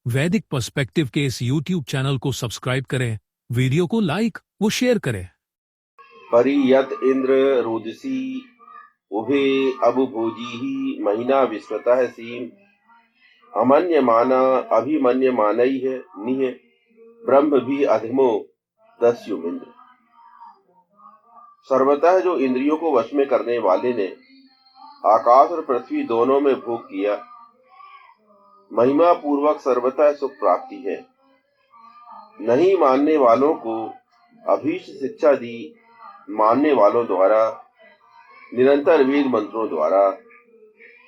वैदिक पर्सपेक्टिव के इस YouTube चैनल को सब्सक्राइब करें, वीडियो को लाइक व शेयर करें। परियत इंद्र रोदसी उभे अबुभोजी महीना विश्वतः सीम अमन्यमाना अभिमन्यमानई है निह ब्रह्म भी अधमो दस्युमिंद्र। सर्वतः जो इंद्रियों को वश में करने वाले ने आकाश और पृथ्वी दोनों में भोग किया, महिमा पूर्वक सर्वतः सुख प्राप्ति है। नहीं मानने वालों को अभीष्ट शिक्षा दी, मानने वालों द्वारा निरंतर वेद मंत्रों द्वारा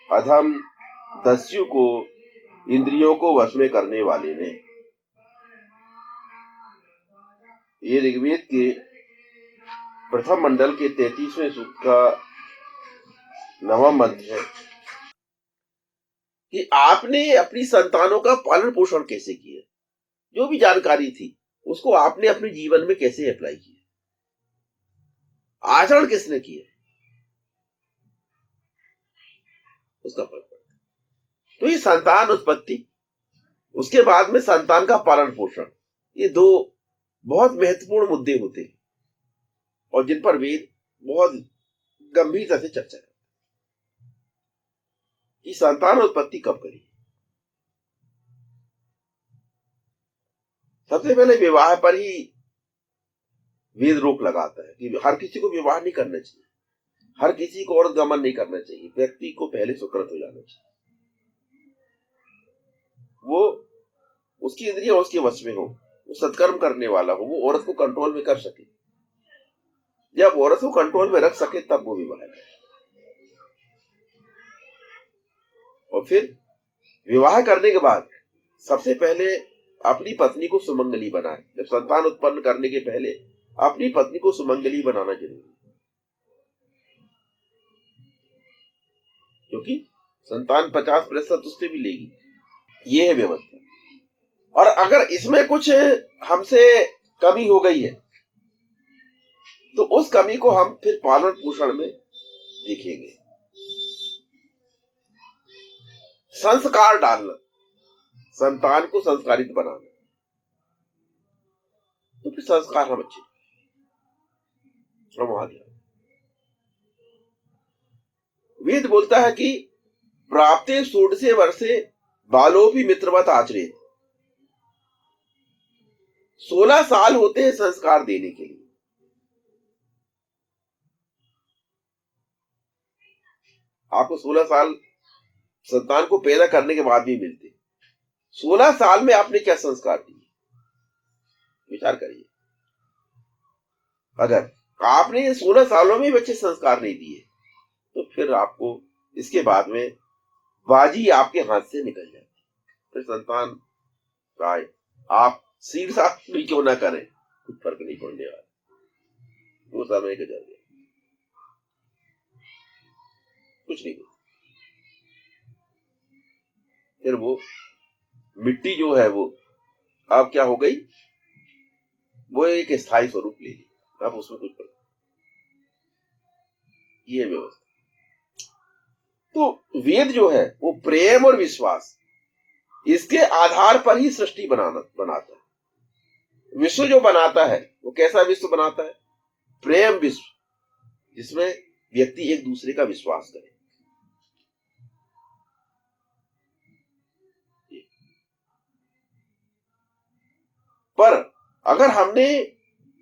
अधम दस्यु को इंद्रियों को वश में करने वाले ने। ये ऋग्वेद के प्रथम मंडल के 33वें सूक्त का 9वां मंत्र है कि आपने अपनी संतानों का पालन पोषण कैसे किया, जो भी जानकारी थी उसको आपने अपने जीवन में कैसे अप्लाई किया, आचरण किसने किया, उसका फर्क पड़ता है। तो ये संतान उत्पत्ति, उसके बाद में संतान का पालन पोषण, ये दो बहुत महत्वपूर्ण मुद्दे होते हैं और जिन पर वेद बहुत गंभीरता से चर्चा करते हैं कि संतान उत्पत्ति कब करी। सबसे पहले विवाह पर ही वेद रोक लगाता है कि हर किसी को विवाह नहीं करना चाहिए, हर किसी को औरत गमन नहीं करना चाहिए, व्यक्ति को पहले सुकृत हो जाना चाहिए, वो उसकी इंद्रियां उसके वश में हो, वो सत्कर्म करने वाला हो, वो औरत को कंट्रोल में कर सके। जब औरत को कंट्रोल में रख सके तब वो विवाह करे। और फिर विवाह करने के बाद सबसे पहले अपनी पत्नी को सुमंगली बनाए। जब संतान उत्पन्न करने के पहले अपनी पत्नी को सुमंगली बनाना जरूरी है, क्योंकि संतान 50% उससे भी लेगी। ये है व्यवस्था। और अगर इसमें कुछ हमसे कमी हो गई है तो उस कमी को हम फिर पालन पोषण में देखेंगे। संस्कार डालना, संतान को संस्कारित बनाना, तो फिर संस्कार हम अच्छे वहां ध्यान। वेद बोलता है कि प्राप्ते 16 वर्षे बालो भी मित्रवत आचरित। 16 साल होते हैं संस्कार देने के लिए। आपको 16 साल संतान को पैदा करने के बाद भी मिलते। 16 साल में आपने क्या संस्कार दिए, विचार करिए। अगर आपने 16 सालों में बच्चे संस्कार नहीं दिए तो फिर आपको इसके बाद में बाजी आपके हाथ से निकल जाती। फिर संतान चाहे आप शीर्षार्थ भी क्यों ना करें, कुछ फर्क नहीं पड़ने वाला, वो समय के जरिए कुछ नहीं। फिर वो मिट्टी जो है वो अब क्या हो गई, वो एक स्थायी स्वरूप ले ली। अब उसमें कुछ फर्क, ये व्यवस्था। तो वेद जो है वो प्रेम और विश्वास, इसके आधार पर ही सृष्टि बनाता है। विश्व जो बनाता है वो कैसा विश्व बनाता है? प्रेम विश्व, जिसमें व्यक्ति एक दूसरे का विश्वास करे। पर अगर हमने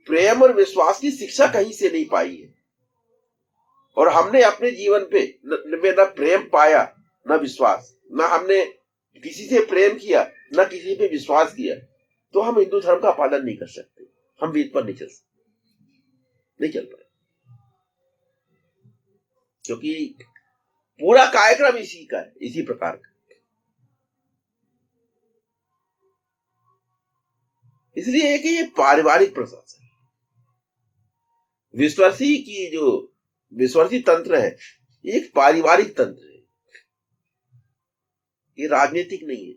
प्रेम और विश्वास की शिक्षा कहीं से नहीं पाई है और हमने अपने जीवन पे न प्रेम पाया न विश्वास, न हमने किसी से प्रेम किया न किसी पे विश्वास किया, तो हम हिंदू धर्म का पालन नहीं कर सकते, हम वेद पर नहीं चल सकते, नहीं चल पाए। क्योंकि पूरा कार्यक्रम इसी का है, इसी प्रकार का। इसलिए कि ये पारिवारिक प्रशासन, विश्वासी की जो विश्वासी तंत्र है ये एक पारिवारिक तंत्र है, ये राजनीतिक नहीं है।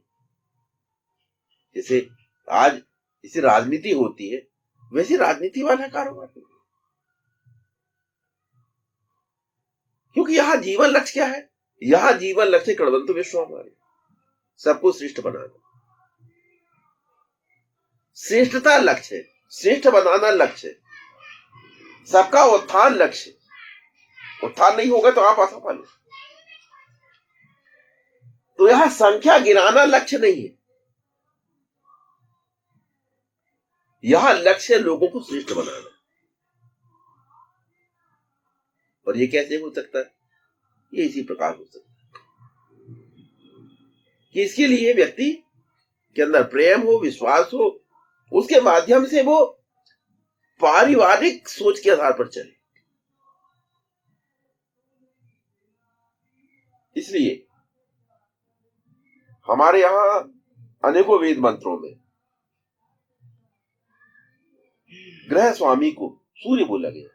जैसे आज इसे राजनीति होती है वैसे राजनीति वाला कारोबार नहीं, क्योंकि यहां जीवन लक्ष्य क्या है? यहां जीवन लक्ष्य कड़वंतु विश्व हमारे सबको श्रेष्ठ बनाना, श्रेष्ठता लक्ष्य है, श्रेष्ठ बनाना लक्ष्य है, सबका उत्थान लक्ष्य है। उत्थान नहीं होगा तो आप असफल हैं। तो यह संख्या गिनाना लक्ष्य नहीं है, यह लक्ष्य लोगों को श्रेष्ठ बनाना। और ये कैसे हो सकता है? ये इसी प्रकार हो सकता है कि इसके लिए व्यक्ति के अंदर प्रेम हो, विश्वास हो, उसके माध्यम से वो पारिवारिक सोच के आधार पर चले। इसलिए हमारे यहां अनेकों वेद मंत्रों में ग्रह स्वामी को सूर्य बोला गया,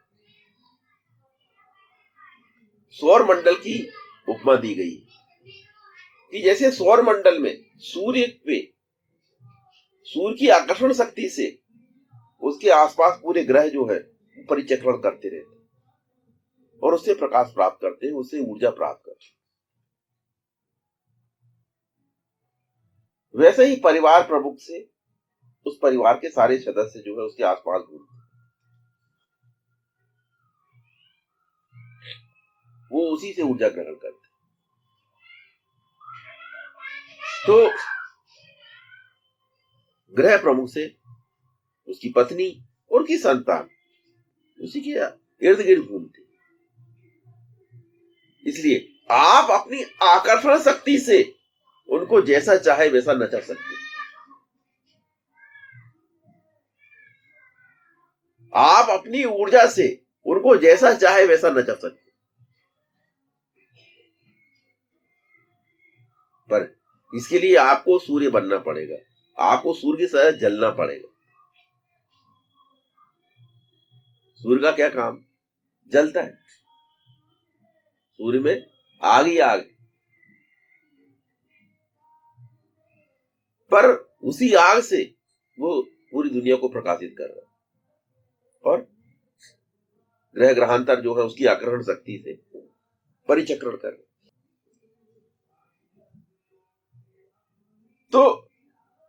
सौर मंडल की उपमा दी गई कि जैसे सौर मंडल में सूर्य की आकर्षण शक्ति से उसके आसपास पूरे ग्रह जो है परिचक्रण करते रहते हैं और उससे प्रकाश प्राप्त करते हैं, उससे ऊर्जा प्राप्त करते हैं। वैसे ही परिवार प्रमुख से उस परिवार के सारे सदस्य जो है उसके आसपास घूमते, वो उसी से ऊर्जा ग्रहण करते। तो ग्रह प्रमुख से उसकी पत्नी और उसकी संतान उसी के इर्द गिर्द घूमते। इसलिए आप अपनी आकर्षण शक्ति से उनको जैसा चाहे वैसा नचा सकते, आप अपनी ऊर्जा से उनको जैसा चाहे वैसा नचा सकते। पर इसके लिए आपको सूर्य बनना पड़ेगा, आपको सूर्य की तरह जलना पड़ेगा। सूर्य का क्या काम? जलता है। सूर्य में आग ही आग, पर उसी आग से वो पूरी दुनिया को प्रकाशित कर रहा है और ग्रह ग्रहांतर जो है उसकी आकर्षण शक्ति से परिचक्रण कर रहा है। तो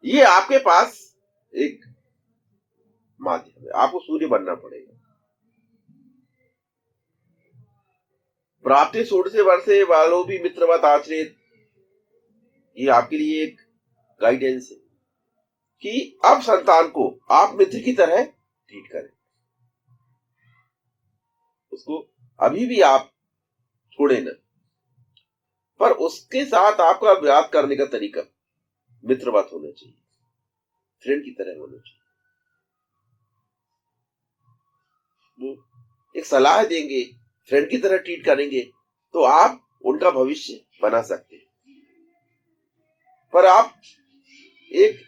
ये आपके पास एक माध्यम है, आपको सूर्य बनना पड़ेगा। प्राप्ति षोडशे वर्षे वालों भी मित्रवत आचरित, ये आपके लिए एक गाइडेंस है कि अब संतान को आप मित्र की तरह ट्रीट करें, उसको अभी भी आप छोड़े न, पर उसके साथ आपका व्यवहार करने का तरीका मित्रवत होना चाहिए, फ्रेंड की तरह होना चाहिए। वो एक सलाह देंगे, फ्रेंड की तरह ट्रीट करेंगे तो आप उनका भविष्य बना सकते हैं। पर आप एक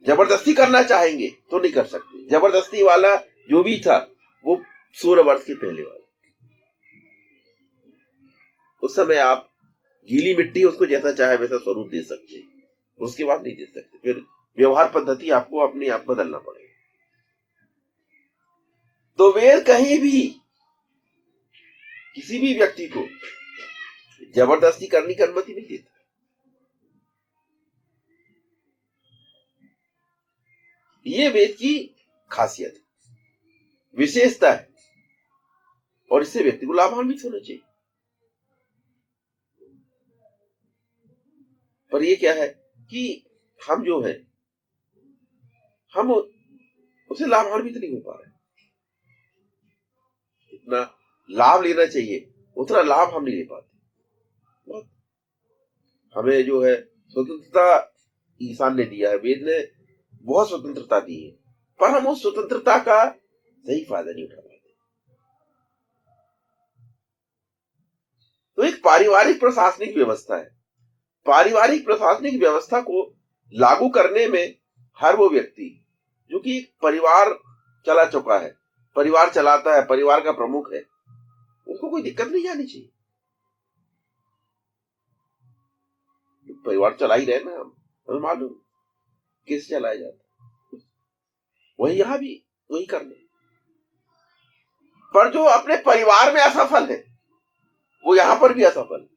जबरदस्ती करना चाहेंगे तो नहीं कर सकते। जबरदस्ती वाला जो भी था वो 16 वर्ष के पहले वाला, उस समय आप गीली मिट्टी उसको जैसा चाहे वैसा स्वरूप दे सकते, उसके बाद नहीं दे सकते। फिर व्यवहार पद्धति आपको अपने आप बदलना पड़ेगा। तो वेद कहीं भी किसी भी व्यक्ति को जबरदस्ती करने की अनुमति नहीं देता। ये वेद की खासियत है, विशेषता है, और इससे व्यक्ति को लाभान्वित होना चाहिए। पर ये क्या है कि हम जो है हम उसे लाभान्वित नहीं हो पा रहे। इतना लाभ लेना चाहिए उतना लाभ हम नहीं ले पाते। हमें जो है स्वतंत्रता ईशान ने दिया है, वेद ने बहुत स्वतंत्रता दी है, पर हम उस स्वतंत्रता का सही फायदा नहीं उठा पाते। तो एक पारिवारिक प्रशासनिक व्यवस्था है, पारिवारिक प्रशासनिक व्यवस्था को लागू करने में हर वो व्यक्ति जो कि परिवार चला चुका है, परिवार चलाता है, परिवार का प्रमुख है, उसको कोई दिक्कत नहीं आनी चाहिए। परिवार चला ही रहे ना, हमें मालूम किस चलाया जाता, वही यहां भी वही करना। पर जो अपने परिवार में असफल है वो यहां पर भी असफल है।